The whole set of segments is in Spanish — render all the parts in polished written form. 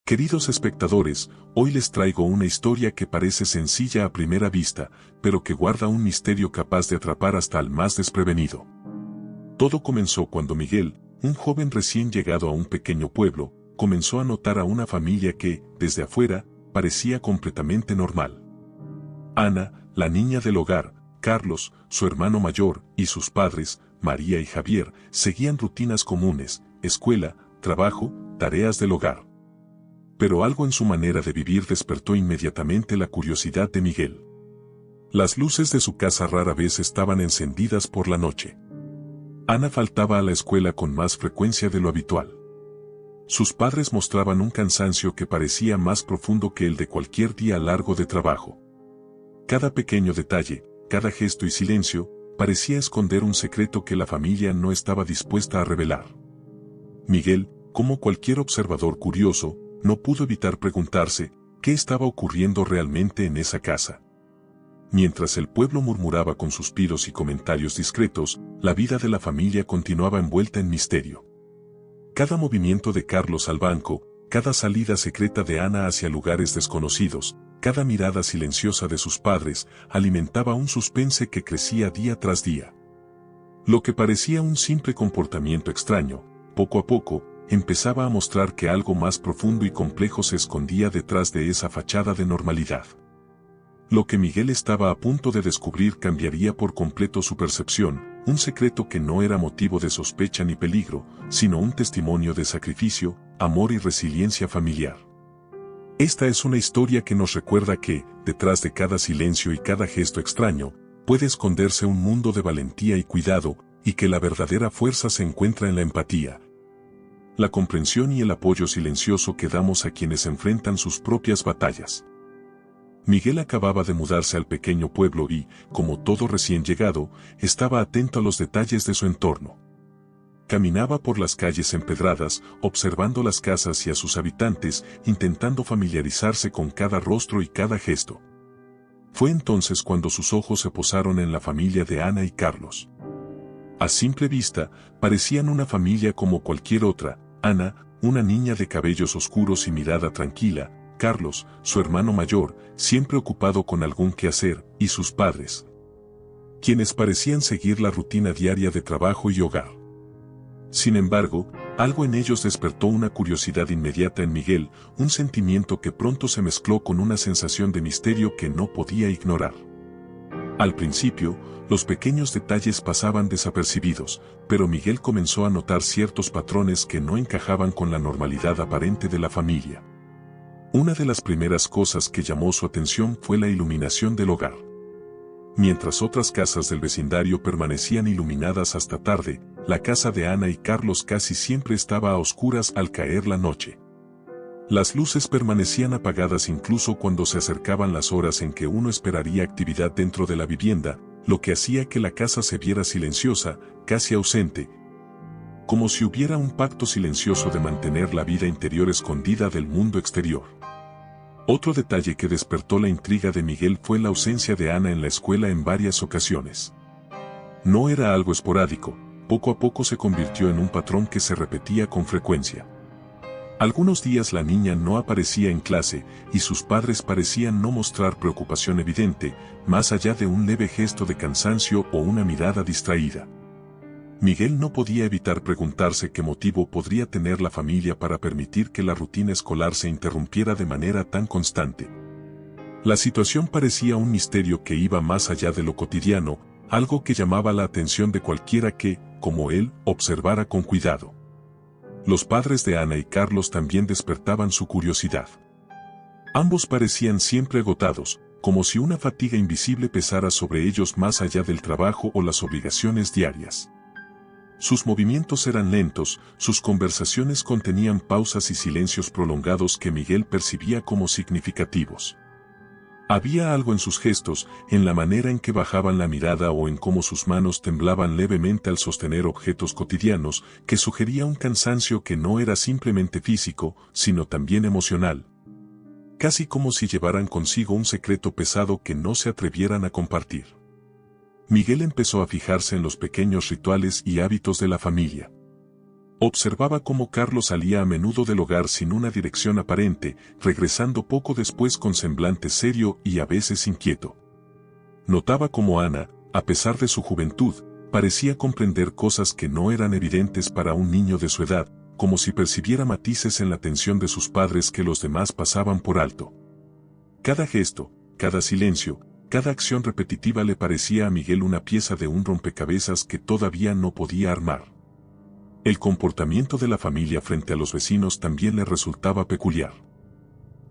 Queridos espectadores, hoy les traigo una historia que parece sencilla a primera vista, pero que guarda un misterio capaz de atrapar hasta al más desprevenido. Todo comenzó cuando Miguel, un joven recién llegado a un pequeño pueblo, comenzó a notar a una familia que, desde afuera, parecía completamente normal. Ana, la niña del hogar, Carlos, su hermano mayor, y sus padres, María y Javier, seguían rutinas comunes, escuela, trabajo, tareas del hogar. Pero algo en su manera de vivir despertó inmediatamente la curiosidad de Miguel. Las luces de su casa rara vez estaban encendidas por la noche. Ana faltaba a la escuela con más frecuencia de lo habitual. Sus padres mostraban un cansancio que parecía más profundo que el de cualquier día largo de trabajo. Cada pequeño detalle, cada gesto y silencio, parecía esconder un secreto que la familia no estaba dispuesta a revelar. Miguel, como cualquier observador curioso, no pudo evitar preguntarse qué estaba ocurriendo realmente en esa casa. Mientras el pueblo murmuraba con suspiros y comentarios discretos, la vida de la familia continuaba envuelta en misterio. Cada movimiento de Carlos al banco, cada salida secreta de Ana hacia lugares desconocidos, cada mirada silenciosa de sus padres, alimentaba un suspense que crecía día tras día. Lo que parecía un simple comportamiento extraño, poco a poco, empezaba a mostrar que algo más profundo y complejo se escondía detrás de esa fachada de normalidad. Lo que Miguel estaba a punto de descubrir cambiaría por completo su percepción, un secreto que no era motivo de sospecha ni peligro, sino un testimonio de sacrificio, amor y resiliencia familiar. Esta es una historia que nos recuerda que, detrás de cada silencio y cada gesto extraño, puede esconderse un mundo de valentía y cuidado, y que la verdadera fuerza se encuentra en la empatía, la comprensión y el apoyo silencioso que damos a quienes enfrentan sus propias batallas. Miguel acababa de mudarse al pequeño pueblo y, como todo recién llegado, estaba atento a los detalles de su entorno. Caminaba por las calles empedradas, observando las casas y a sus habitantes, intentando familiarizarse con cada rostro y cada gesto. Fue entonces cuando sus ojos se posaron en la familia de Ana y Carlos. A simple vista, parecían una familia como cualquier otra. Ana, una niña de cabellos oscuros y mirada tranquila, Carlos, su hermano mayor, siempre ocupado con algún quehacer, y sus padres, quienes parecían seguir la rutina diaria de trabajo y hogar. Sin embargo, algo en ellos despertó una curiosidad inmediata en Miguel, un sentimiento que pronto se mezcló con una sensación de misterio que no podía ignorar. Al principio, los pequeños detalles pasaban desapercibidos, pero Miguel comenzó a notar ciertos patrones que no encajaban con la normalidad aparente de la familia. Una de las primeras cosas que llamó su atención fue la iluminación del hogar. Mientras otras casas del vecindario permanecían iluminadas hasta tarde, la casa de Ana y Carlos casi siempre estaba a oscuras al caer la noche. Las luces permanecían apagadas incluso cuando se acercaban las horas en que uno esperaría actividad dentro de la vivienda, lo que hacía que la casa se viera silenciosa, casi ausente, como si hubiera un pacto silencioso de mantener la vida interior escondida del mundo exterior. Otro detalle que despertó la intriga de Miguel fue la ausencia de Ana en la escuela en varias ocasiones. No era algo esporádico, poco a poco se convirtió en un patrón que se repetía con frecuencia. Algunos días la niña no aparecía en clase, y sus padres parecían no mostrar preocupación evidente, más allá de un leve gesto de cansancio o una mirada distraída. Miguel no podía evitar preguntarse qué motivo podría tener la familia para permitir que la rutina escolar se interrumpiera de manera tan constante. La situación parecía un misterio que iba más allá de lo cotidiano, algo que llamaba la atención de cualquiera que, como él, observara con cuidado. Los padres de Ana y Carlos también despertaban su curiosidad. Ambos parecían siempre agotados, como si una fatiga invisible pesara sobre ellos más allá del trabajo o las obligaciones diarias. Sus movimientos eran lentos, sus conversaciones contenían pausas y silencios prolongados que Miguel percibía como significativos. Había algo en sus gestos, en la manera en que bajaban la mirada o en cómo sus manos temblaban levemente al sostener objetos cotidianos, que sugería un cansancio que no era simplemente físico, sino también emocional. Casi como si llevaran consigo un secreto pesado que no se atrevieran a compartir. Miguel empezó a fijarse en los pequeños rituales y hábitos de la familia. Observaba cómo Carlos salía a menudo del hogar sin una dirección aparente, regresando poco después con semblante serio y a veces inquieto. Notaba cómo Ana, a pesar de su juventud, parecía comprender cosas que no eran evidentes para un niño de su edad, como si percibiera matices en la atención de sus padres que los demás pasaban por alto. Cada gesto, cada silencio, cada acción repetitiva le parecía a Miguel una pieza de un rompecabezas que todavía no podía armar. El comportamiento de la familia frente a los vecinos también le resultaba peculiar.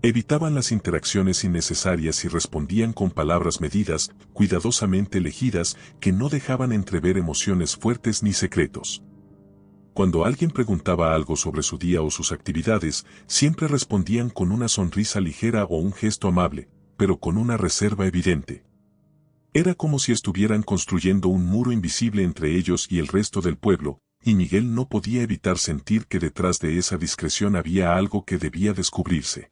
Evitaban las interacciones innecesarias y respondían con palabras medidas, cuidadosamente elegidas, que no dejaban entrever emociones fuertes ni secretos. Cuando alguien preguntaba algo sobre su día o sus actividades, siempre respondían con una sonrisa ligera o un gesto amable, pero con una reserva evidente. Era como si estuvieran construyendo un muro invisible entre ellos y el resto del pueblo, y Miguel no podía evitar sentir que detrás de esa discreción había algo que debía descubrirse.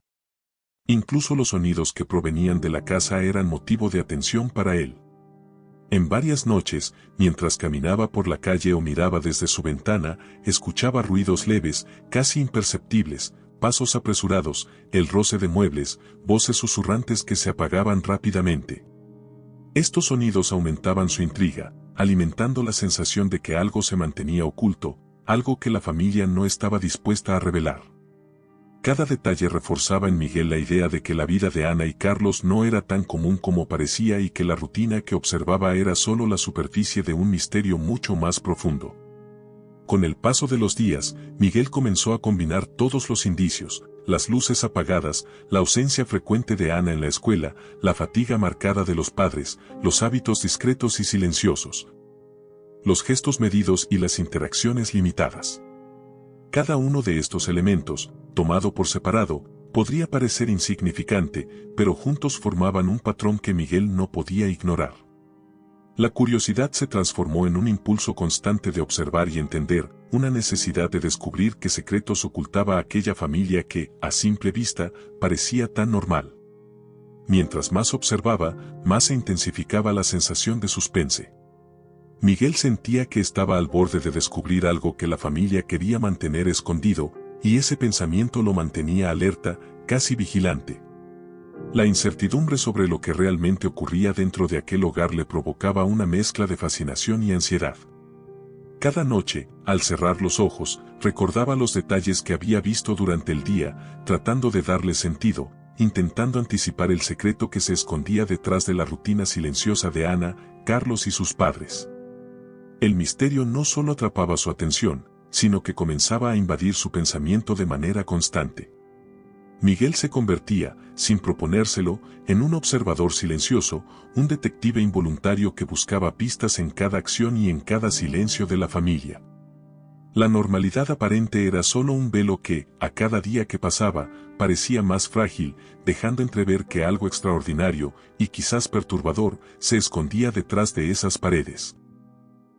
Incluso los sonidos que provenían de la casa eran motivo de atención para él. En varias noches, mientras caminaba por la calle o miraba desde su ventana, escuchaba ruidos leves, casi imperceptibles, pasos apresurados, el roce de muebles, voces susurrantes que se apagaban rápidamente. Estos sonidos aumentaban su intriga, alimentando la sensación de que algo se mantenía oculto, algo que la familia no estaba dispuesta a revelar. Cada detalle reforzaba en Miguel la idea de que la vida de Ana y Carlos no era tan común como parecía y que la rutina que observaba era solo la superficie de un misterio mucho más profundo. Con el paso de los días, Miguel comenzó a combinar todos los indicios: las luces apagadas, la ausencia frecuente de Ana en la escuela, la fatiga marcada de los padres, los hábitos discretos y silenciosos, los gestos medidos y las interacciones limitadas. Cada uno de estos elementos, tomado por separado, podría parecer insignificante, pero juntos formaban un patrón que Miguel no podía ignorar. La curiosidad se transformó en un impulso constante de observar y entender, una necesidad de descubrir qué secretos ocultaba aquella familia que, a simple vista, parecía tan normal. Mientras más observaba, más se intensificaba la sensación de suspense. Miguel sentía que estaba al borde de descubrir algo que la familia quería mantener escondido, y ese pensamiento lo mantenía alerta, casi vigilante. La incertidumbre sobre lo que realmente ocurría dentro de aquel hogar le provocaba una mezcla de fascinación y ansiedad. Cada noche, al cerrar los ojos, recordaba los detalles que había visto durante el día, tratando de darle sentido, intentando anticipar el secreto que se escondía detrás de la rutina silenciosa de Ana, Carlos y sus padres. El misterio no solo atrapaba su atención, sino que comenzaba a invadir su pensamiento de manera constante. Miguel se convertía, sin proponérselo, en un observador silencioso, un detective involuntario que buscaba pistas en cada acción y en cada silencio de la familia. La normalidad aparente era solo un velo que, a cada día que pasaba, parecía más frágil, dejando entrever que algo extraordinario, y quizás perturbador, se escondía detrás de esas paredes.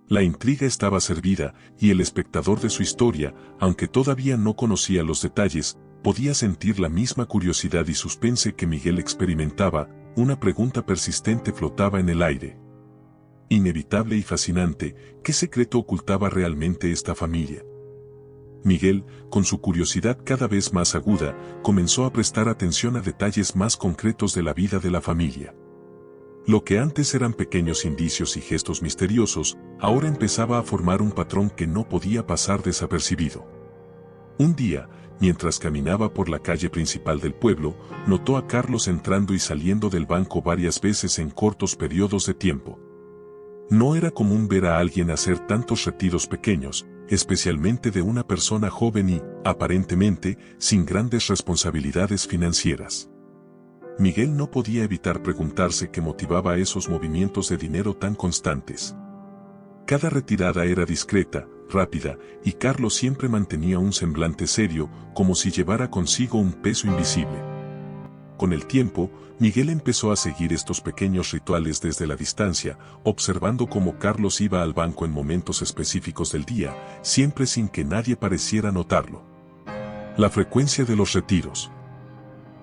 La intriga estaba servida, y el espectador de su historia, aunque todavía no conocía los detalles, podía sentir la misma curiosidad y suspense que Miguel experimentaba. Una pregunta persistente flotaba en el aire. Inevitable y fascinante, ¿qué secreto ocultaba realmente esta familia? Miguel, con su curiosidad cada vez más aguda, comenzó a prestar atención a detalles más concretos de la vida de la familia. Lo que antes eran pequeños indicios y gestos misteriosos, ahora empezaba a formar un patrón que no podía pasar desapercibido. Un día, mientras caminaba por la calle principal del pueblo, notó a Carlos entrando y saliendo del banco varias veces en cortos periodos de tiempo. No era común ver a alguien hacer tantos retiros pequeños, especialmente de una persona joven y, aparentemente, sin grandes responsabilidades financieras. Miguel no podía evitar preguntarse qué motivaba esos movimientos de dinero tan constantes. Cada retirada era discreta, rápida, y Carlos siempre mantenía un semblante serio, como si llevara consigo un peso invisible. Con el tiempo, Miguel empezó a seguir estos pequeños rituales desde la distancia, observando cómo Carlos iba al banco en momentos específicos del día, siempre sin que nadie pareciera notarlo. La frecuencia de los retiros.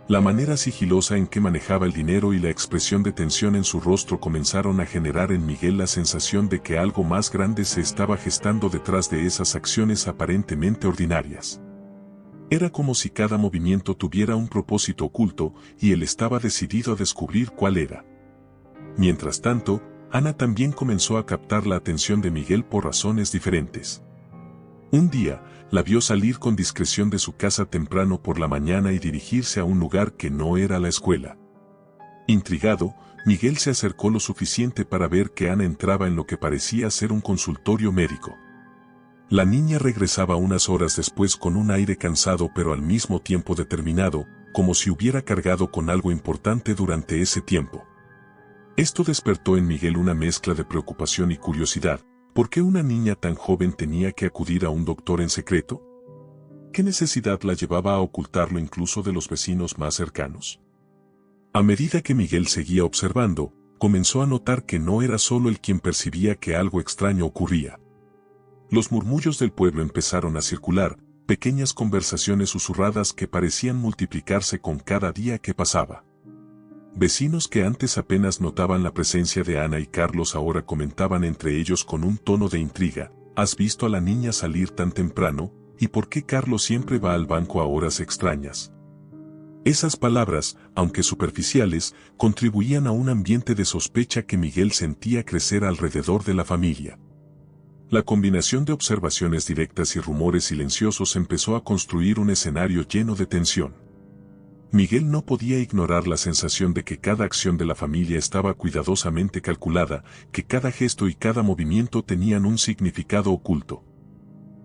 La manera sigilosa en que manejaba el dinero y la expresión de tensión en su rostro comenzaron a generar en Miguel la sensación de que algo más grande se estaba gestando detrás de esas acciones aparentemente ordinarias. Era como si cada movimiento tuviera un propósito oculto y él estaba decidido a descubrir cuál era. Mientras tanto, Ana también comenzó a captar la atención de Miguel por razones diferentes. Un día, la vio salir con discreción de su casa temprano por la mañana y dirigirse a un lugar que no era la escuela. Intrigado, Miguel se acercó lo suficiente para ver que Ana entraba en lo que parecía ser un consultorio médico. La niña regresaba unas horas después con un aire cansado pero al mismo tiempo determinado, como si hubiera cargado con algo importante durante ese tiempo. Esto despertó en Miguel una mezcla de preocupación y curiosidad. ¿Por qué una niña tan joven tenía que acudir a un doctor en secreto? ¿Qué necesidad la llevaba a ocultarlo incluso de los vecinos más cercanos? A medida que Miguel seguía observando, comenzó a notar que no era solo él quien percibía que algo extraño ocurría. Los murmullos del pueblo empezaron a circular, pequeñas conversaciones susurradas que parecían multiplicarse con cada día que pasaba. Vecinos que antes apenas notaban la presencia de Ana y Carlos ahora comentaban entre ellos con un tono de intriga: ¿has visto a la niña salir tan temprano? ¿Y por qué Carlos siempre va al banco a horas extrañas? Esas palabras, aunque superficiales, contribuían a un ambiente de sospecha que Miguel sentía crecer alrededor de la familia. La combinación de observaciones directas y rumores silenciosos empezó a construir un escenario lleno de tensión. Miguel no podía ignorar la sensación de que cada acción de la familia estaba cuidadosamente calculada, que cada gesto y cada movimiento tenían un significado oculto.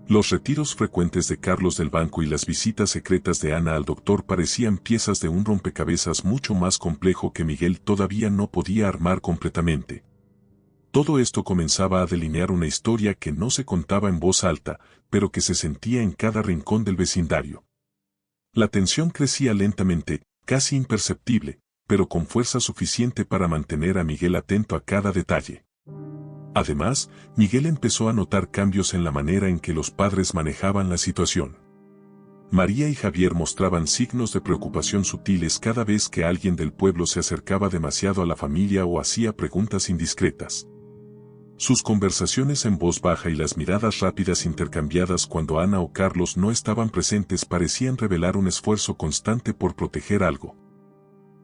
Los retiros frecuentes de Carlos del banco y las visitas secretas de Ana al doctor parecían piezas de un rompecabezas mucho más complejo que Miguel todavía no podía armar completamente. Todo esto comenzaba a delinear una historia que no se contaba en voz alta, pero que se sentía en cada rincón del vecindario. La tensión crecía lentamente, casi imperceptible, pero con fuerza suficiente para mantener a Miguel atento a cada detalle. Además, Miguel empezó a notar cambios en la manera en que los padres manejaban la situación. María y Javier mostraban signos de preocupación sutiles cada vez que alguien del pueblo se acercaba demasiado a la familia o hacía preguntas indiscretas. Sus conversaciones en voz baja y las miradas rápidas intercambiadas cuando Ana o Carlos no estaban presentes parecían revelar un esfuerzo constante por proteger algo.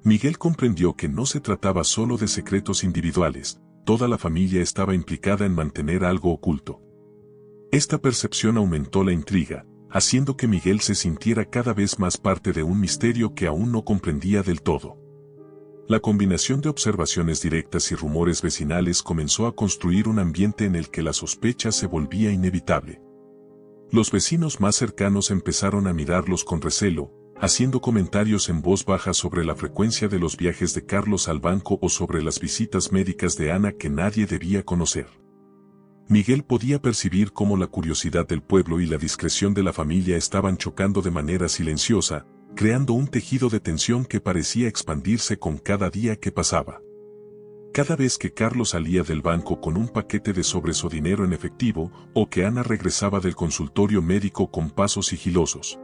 Miguel comprendió que no se trataba solo de secretos individuales, toda la familia estaba implicada en mantener algo oculto. Esta percepción aumentó la intriga, haciendo que Miguel se sintiera cada vez más parte de un misterio que aún no comprendía del todo. La combinación de observaciones directas y rumores vecinales comenzó a construir un ambiente en el que la sospecha se volvía inevitable. Los vecinos más cercanos empezaron a mirarlos con recelo, haciendo comentarios en voz baja sobre la frecuencia de los viajes de Carlos al banco o sobre las visitas médicas de Ana que nadie debía conocer. Miguel podía percibir cómo la curiosidad del pueblo y la discreción de la familia estaban chocando de manera silenciosa, creando un tejido de tensión que parecía expandirse con cada día que pasaba. Cada vez que Carlos salía del banco con un paquete de sobres o dinero en efectivo, o que Ana regresaba del consultorio médico con pasos sigilosos,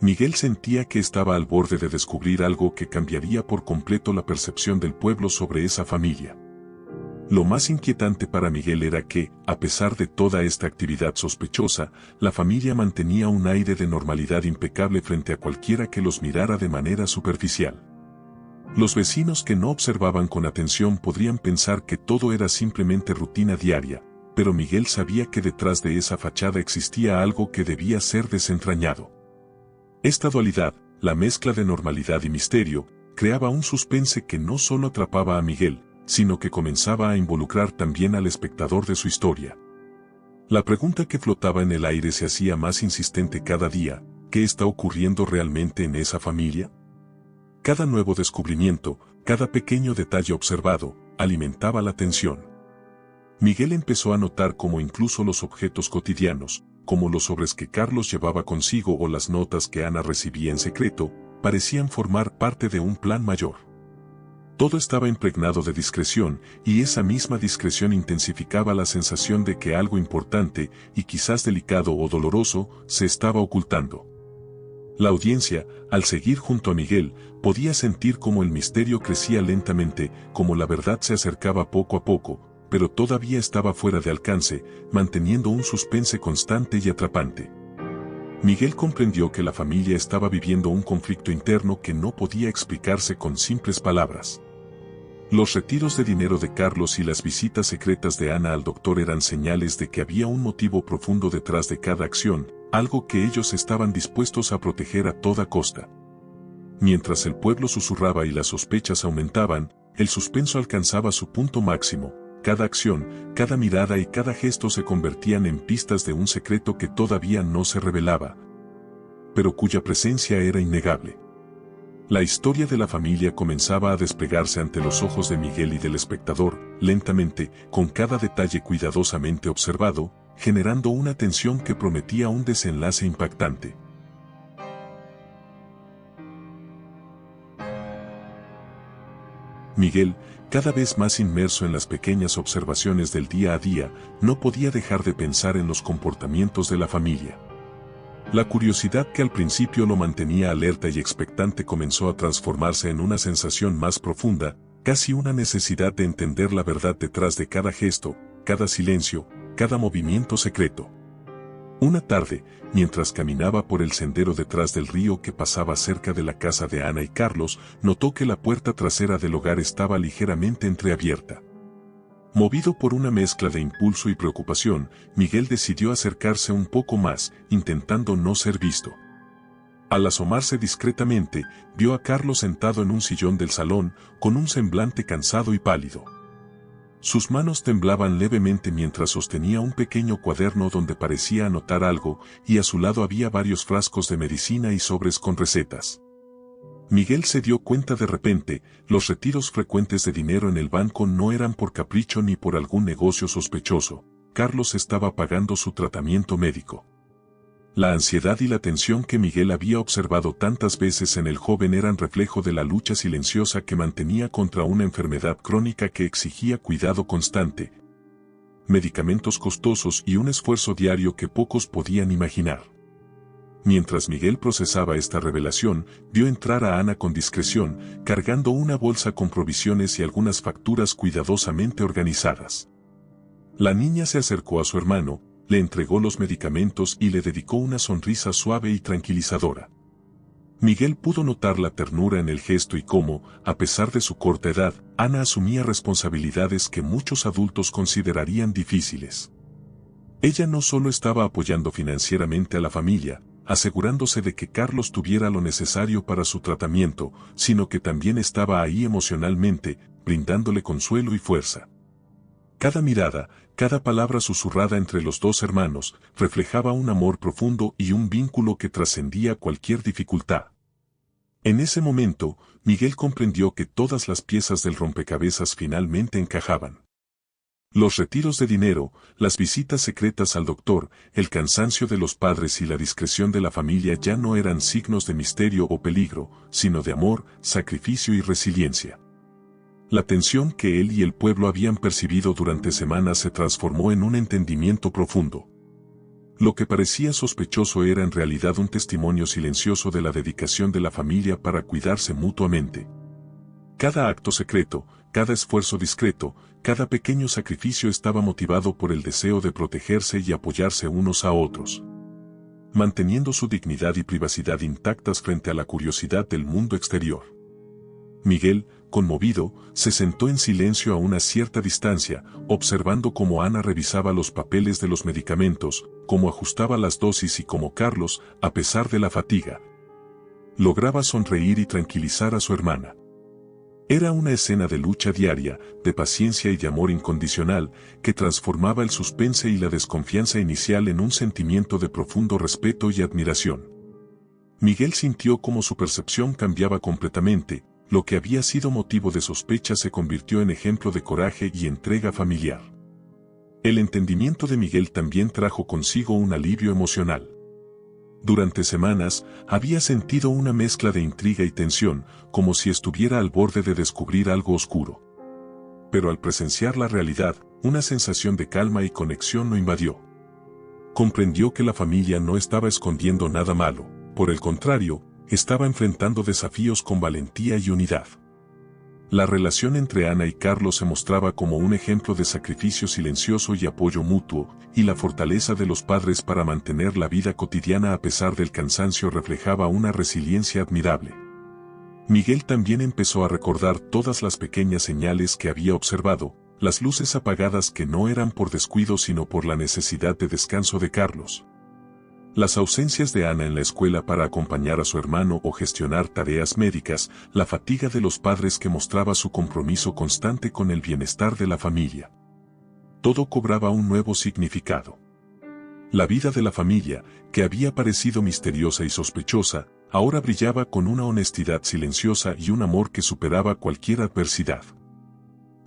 Miguel sentía que estaba al borde de descubrir algo que cambiaría por completo la percepción del pueblo sobre esa familia. Lo más inquietante para Miguel era que, a pesar de toda esta actividad sospechosa, la familia mantenía un aire de normalidad impecable frente a cualquiera que los mirara de manera superficial. Los vecinos que no observaban con atención podrían pensar que todo era simplemente rutina diaria, pero Miguel sabía que detrás de esa fachada existía algo que debía ser desentrañado. Esta dualidad, la mezcla de normalidad y misterio, creaba un suspense que no solo atrapaba a Miguel, sino que comenzaba a involucrar también al espectador de su historia. La pregunta que flotaba en el aire se hacía más insistente cada día: ¿qué está ocurriendo realmente en esa familia? Cada nuevo descubrimiento, cada pequeño detalle observado, alimentaba la tensión. Miguel empezó a notar cómo incluso los objetos cotidianos, como los sobres que Carlos llevaba consigo o las notas que Ana recibía en secreto, parecían formar parte de un plan mayor. Todo estaba impregnado de discreción, y esa misma discreción intensificaba la sensación de que algo importante, y quizás delicado o doloroso, se estaba ocultando. La audiencia, al seguir junto a Miguel, podía sentir cómo el misterio crecía lentamente, como la verdad se acercaba poco a poco, pero todavía estaba fuera de alcance, manteniendo un suspense constante y atrapante. Miguel comprendió que la familia estaba viviendo un conflicto interno que no podía explicarse con simples palabras. Los retiros de dinero de Carlos y las visitas secretas de Ana al doctor eran señales de que había un motivo profundo detrás de cada acción, algo que ellos estaban dispuestos a proteger a toda costa. Mientras el pueblo susurraba y las sospechas aumentaban, el suspenso alcanzaba su punto máximo. Cada acción, cada mirada y cada gesto se convertían en pistas de un secreto que todavía no se revelaba, pero cuya presencia era innegable. La historia de la familia comenzaba a desplegarse ante los ojos de Miguel y del espectador, lentamente, con cada detalle cuidadosamente observado, generando una tensión que prometía un desenlace impactante. Miguel, cada vez más inmerso en las pequeñas observaciones del día a día, no podía dejar de pensar en los comportamientos de la familia. La curiosidad que al principio lo mantenía alerta y expectante comenzó a transformarse en una sensación más profunda, casi una necesidad de entender la verdad detrás de cada gesto, cada silencio, cada movimiento secreto. Una tarde, mientras caminaba por el sendero detrás del río que pasaba cerca de la casa de Ana y Carlos, notó que la puerta trasera del hogar estaba ligeramente entreabierta. Movido por una mezcla de impulso y preocupación, Miguel decidió acercarse un poco más, intentando no ser visto. Al asomarse discretamente, vio a Carlos sentado en un sillón del salón, con un semblante cansado y pálido. Sus manos temblaban levemente mientras sostenía un pequeño cuaderno donde parecía anotar algo, y a su lado había varios frascos de medicina y sobres con recetas. Miguel se dio cuenta de repente, los retiros frecuentes de dinero en el banco no eran por capricho ni por algún negocio sospechoso. Carlos estaba pagando su tratamiento médico. La ansiedad y la tensión que Miguel había observado tantas veces en el joven eran reflejo de la lucha silenciosa que mantenía contra una enfermedad crónica que exigía cuidado constante, medicamentos costosos y un esfuerzo diario que pocos podían imaginar. Mientras Miguel procesaba esta revelación, vio entrar a Ana con discreción, cargando una bolsa con provisiones y algunas facturas cuidadosamente organizadas. La niña se acercó a su hermano, le entregó los medicamentos y le dedicó una sonrisa suave y tranquilizadora. Miguel pudo notar la ternura en el gesto y cómo, a pesar de su corta edad, Ana asumía responsabilidades que muchos adultos considerarían difíciles. Ella no solo estaba apoyando financieramente a la familia, asegurándose de que Carlos tuviera lo necesario para su tratamiento, sino que también estaba ahí emocionalmente, brindándole consuelo y fuerza. Cada mirada, cada palabra susurrada entre los dos hermanos, reflejaba un amor profundo y un vínculo que trascendía cualquier dificultad. En ese momento, Miguel comprendió que todas las piezas del rompecabezas finalmente encajaban. Los retiros de dinero, las visitas secretas al doctor, el cansancio de los padres y la discreción de la familia ya no eran signos de misterio o peligro, sino de amor, sacrificio y resiliencia. La tensión que él y el pueblo habían percibido durante semanas se transformó en un entendimiento profundo. Lo que parecía sospechoso era en realidad un testimonio silencioso de la dedicación de la familia para cuidarse mutuamente. Cada acto secreto, cada esfuerzo discreto, cada pequeño sacrificio estaba motivado por el deseo de protegerse y apoyarse unos a otros, manteniendo su dignidad y privacidad intactas frente a la curiosidad del mundo exterior. Miguel, conmovido, se sentó en silencio a una cierta distancia, observando cómo Ana revisaba los papeles de los medicamentos, cómo ajustaba las dosis y cómo Carlos, a pesar de la fatiga, lograba sonreír y tranquilizar a su hermana. Era una escena de lucha diaria, de paciencia y de amor incondicional, que transformaba el suspense y la desconfianza inicial en un sentimiento de profundo respeto y admiración. Miguel sintió cómo su percepción cambiaba completamente. Lo que había sido motivo de sospecha se convirtió en ejemplo de coraje y entrega familiar. El entendimiento de Miguel también trajo consigo un alivio emocional. Durante semanas, había sentido una mezcla de intriga y tensión, como si estuviera al borde de descubrir algo oscuro. Pero al presenciar la realidad, una sensación de calma y conexión lo invadió. Comprendió que la familia no estaba escondiendo nada malo, Por el contrario, estaba enfrentando desafíos con valentía y unidad. La relación entre Ana y Carlos se mostraba como un ejemplo de sacrificio silencioso y apoyo mutuo, y la fortaleza de los padres para mantener la vida cotidiana a pesar del cansancio reflejaba una resiliencia admirable. Miguel también empezó a recordar todas las pequeñas señales que había observado, las luces apagadas que no eran por descuido sino por la necesidad de descanso de Carlos. Las ausencias de Ana en la escuela para acompañar a su hermano o gestionar tareas médicas, la fatiga de los padres que mostraba su compromiso constante con el bienestar de la familia. Todo cobraba un nuevo significado. La vida de la familia, que había parecido misteriosa y sospechosa, ahora brillaba con una honestidad silenciosa y un amor que superaba cualquier adversidad.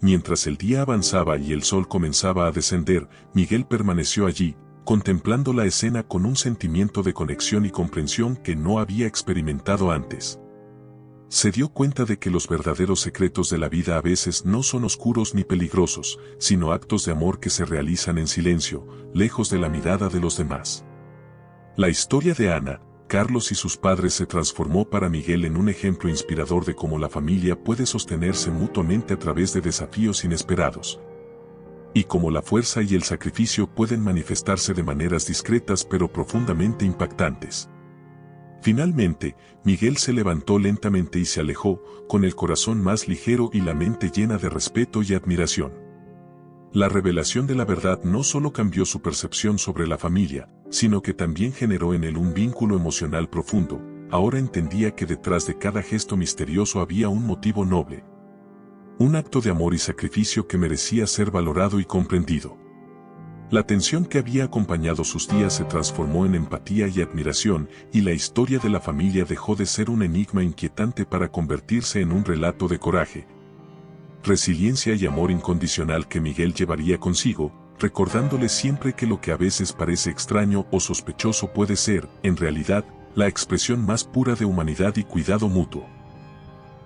Mientras el día avanzaba y el sol comenzaba a descender, Miguel permaneció allí, contemplando la escena con un sentimiento de conexión y comprensión que no había experimentado antes. Se dio cuenta de que los verdaderos secretos de la vida a veces no son oscuros ni peligrosos, sino actos de amor que se realizan en silencio, lejos de la mirada de los demás. La historia de Ana, Carlos y sus padres se transformó para Miguel en un ejemplo inspirador de cómo la familia puede sostenerse mutuamente a través de desafíos inesperados. Y cómo la fuerza y el sacrificio pueden manifestarse de maneras discretas pero profundamente impactantes. Finalmente, Miguel se levantó lentamente y se alejó, con el corazón más ligero y la mente llena de respeto y admiración. La revelación de la verdad no solo cambió su percepción sobre la familia, sino que también generó en él un vínculo emocional profundo. Ahora entendía que detrás de cada gesto misterioso había un motivo noble. Un acto de amor y sacrificio que merecía ser valorado y comprendido. La tensión que había acompañado sus días se transformó en empatía y admiración, y la historia de la familia dejó de ser un enigma inquietante para convertirse en un relato de coraje, resiliencia y amor incondicional que Miguel llevaría consigo, recordándole siempre que lo que a veces parece extraño o sospechoso puede ser, en realidad, la expresión más pura de humanidad y cuidado mutuo.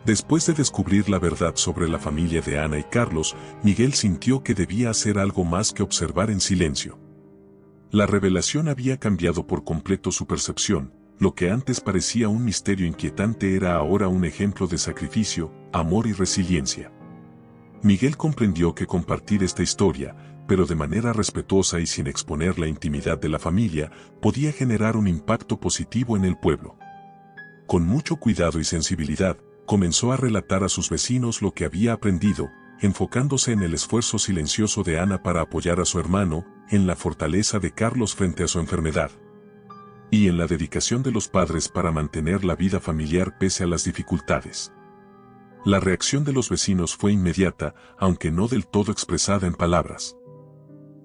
Después de descubrir la verdad sobre la familia de Ana y Carlos, Miguel sintió que debía hacer algo más que observar en silencio. La revelación había cambiado por completo su percepción, lo que antes parecía un misterio inquietante era ahora un ejemplo de sacrificio, amor y resiliencia. Miguel comprendió que compartir esta historia, pero de manera respetuosa y sin exponer la intimidad de la familia, podía generar un impacto positivo en el pueblo. Con mucho cuidado y sensibilidad, comenzó a relatar a sus vecinos lo que había aprendido, enfocándose en el esfuerzo silencioso de Ana para apoyar a su hermano, en la fortaleza de Carlos frente a su enfermedad, y en la dedicación de los padres para mantener la vida familiar pese a las dificultades. La reacción de los vecinos fue inmediata, aunque no del todo expresada en palabras.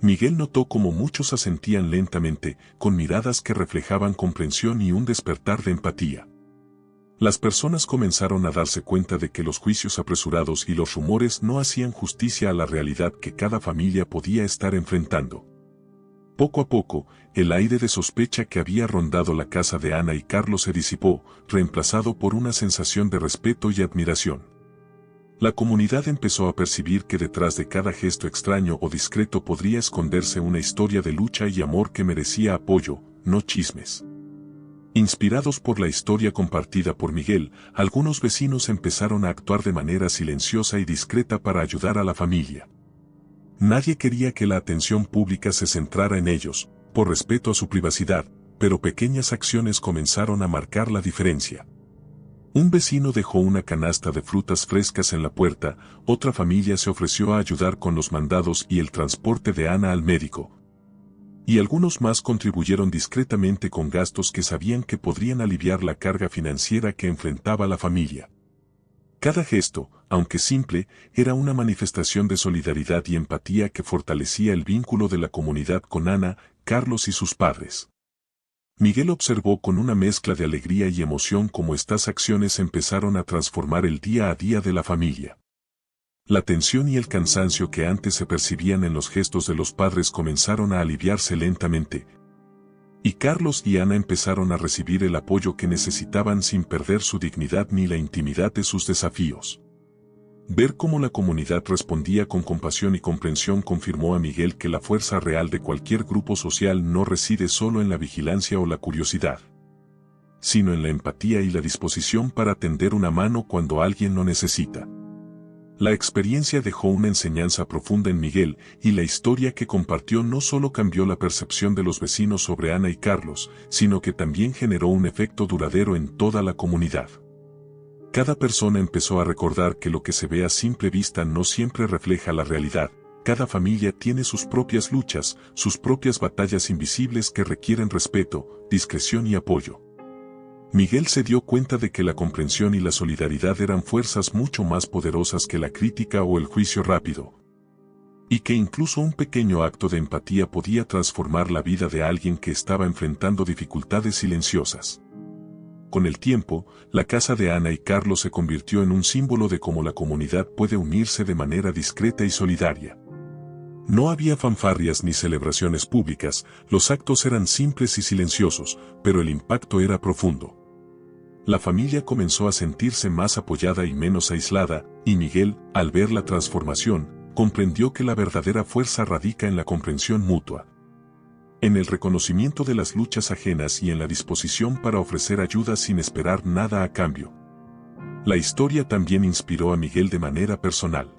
Miguel notó cómo muchos asentían lentamente, con miradas que reflejaban comprensión y un despertar de empatía. Las personas comenzaron a darse cuenta de que los juicios apresurados y los rumores no hacían justicia a la realidad que cada familia podía estar enfrentando. Poco a poco, el aire de sospecha que había rondado la casa de Ana y Carlos se disipó, reemplazado por una sensación de respeto y admiración. La comunidad empezó a percibir que detrás de cada gesto extraño o discreto podría esconderse una historia de lucha y amor que merecía apoyo, no chismes. Inspirados por la historia compartida por Miguel, algunos vecinos empezaron a actuar de manera silenciosa y discreta para ayudar a la familia. Nadie quería que la atención pública se centrara en ellos, por respeto a su privacidad, pero pequeñas acciones comenzaron a marcar la diferencia. Un vecino dejó una canasta de frutas frescas en la puerta, otra familia se ofreció a ayudar con los mandados y el transporte de Ana al médico. Y algunos más contribuyeron discretamente con gastos que sabían que podrían aliviar la carga financiera que enfrentaba la familia. Cada gesto, aunque simple, era una manifestación de solidaridad y empatía que fortalecía el vínculo de la comunidad con Ana, Carlos y sus padres. Miguel observó con una mezcla de alegría y emoción cómo estas acciones empezaron a transformar el día a día de la familia. La tensión y el cansancio que antes se percibían en los gestos de los padres comenzaron a aliviarse lentamente, y Carlos y Ana empezaron a recibir el apoyo que necesitaban sin perder su dignidad ni la intimidad de sus desafíos. Ver cómo la comunidad respondía con compasión y comprensión confirmó a Miguel que la fuerza real de cualquier grupo social no reside solo en la vigilancia o la curiosidad, sino en la empatía y la disposición para tender una mano cuando alguien lo necesita. La experiencia dejó una enseñanza profunda en Miguel, y la historia que compartió no solo cambió la percepción de los vecinos sobre Ana y Carlos, sino que también generó un efecto duradero en toda la comunidad. Cada persona empezó a recordar que lo que se ve a simple vista no siempre refleja la realidad. Cada familia tiene sus propias luchas, sus propias batallas invisibles que requieren respeto, discreción y apoyo. Miguel se dio cuenta de que la comprensión y la solidaridad eran fuerzas mucho más poderosas que la crítica o el juicio rápido. Y que incluso un pequeño acto de empatía podía transformar la vida de alguien que estaba enfrentando dificultades silenciosas. Con el tiempo, la casa de Ana y Carlos se convirtió en un símbolo de cómo la comunidad puede unirse de manera discreta y solidaria. No había fanfarrias ni celebraciones públicas, los actos eran simples y silenciosos, pero el impacto era profundo. La familia comenzó a sentirse más apoyada y menos aislada, y Miguel, al ver la transformación, comprendió que la verdadera fuerza radica en la comprensión mutua, en el reconocimiento de las luchas ajenas y en la disposición para ofrecer ayuda sin esperar nada a cambio. La historia también inspiró a Miguel de manera personal.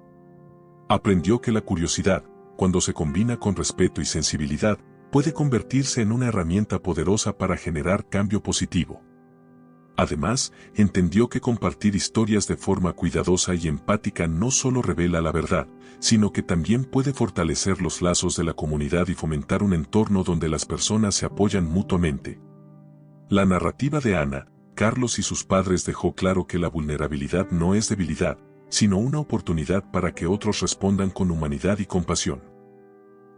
Aprendió que la curiosidad, cuando se combina con respeto y sensibilidad, puede convertirse en una herramienta poderosa para generar cambio positivo. Además, entendió que compartir historias de forma cuidadosa y empática no solo revela la verdad, sino que también puede fortalecer los lazos de la comunidad y fomentar un entorno donde las personas se apoyan mutuamente. La narrativa de Ana, Carlos y sus padres dejó claro que la vulnerabilidad no es debilidad, sino una oportunidad para que otros respondan con humanidad y compasión.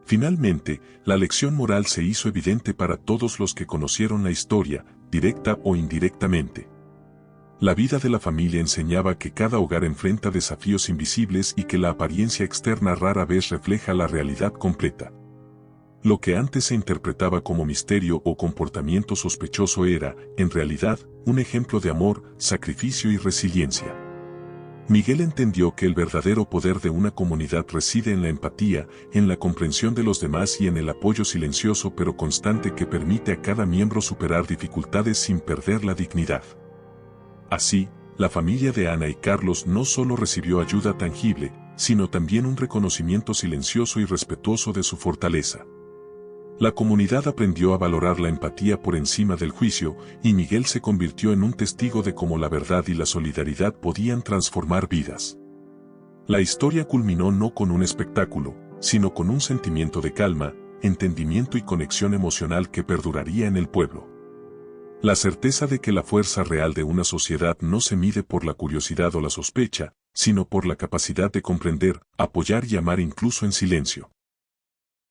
Finalmente, la lección moral se hizo evidente para todos los que conocieron la historia, directa o indirectamente. La vida de la familia enseñaba que cada hogar enfrenta desafíos invisibles y que la apariencia externa rara vez refleja la realidad completa. Lo que antes se interpretaba como misterio o comportamiento sospechoso era, en realidad, un ejemplo de amor, sacrificio y resiliencia. Miguel entendió que el verdadero poder de una comunidad reside en la empatía, en la comprensión de los demás y en el apoyo silencioso pero constante que permite a cada miembro superar dificultades sin perder la dignidad. Así, la familia de Ana y Carlos no solo recibió ayuda tangible, sino también un reconocimiento silencioso y respetuoso de su fortaleza. La comunidad aprendió a valorar la empatía por encima del juicio, y Miguel se convirtió en un testigo de cómo la verdad y la solidaridad podían transformar vidas. La historia culminó no con un espectáculo, sino con un sentimiento de calma, entendimiento y conexión emocional que perduraría en el pueblo. La certeza de que la fuerza real de una sociedad no se mide por la curiosidad o la sospecha, sino por la capacidad de comprender, apoyar y amar incluso en silencio.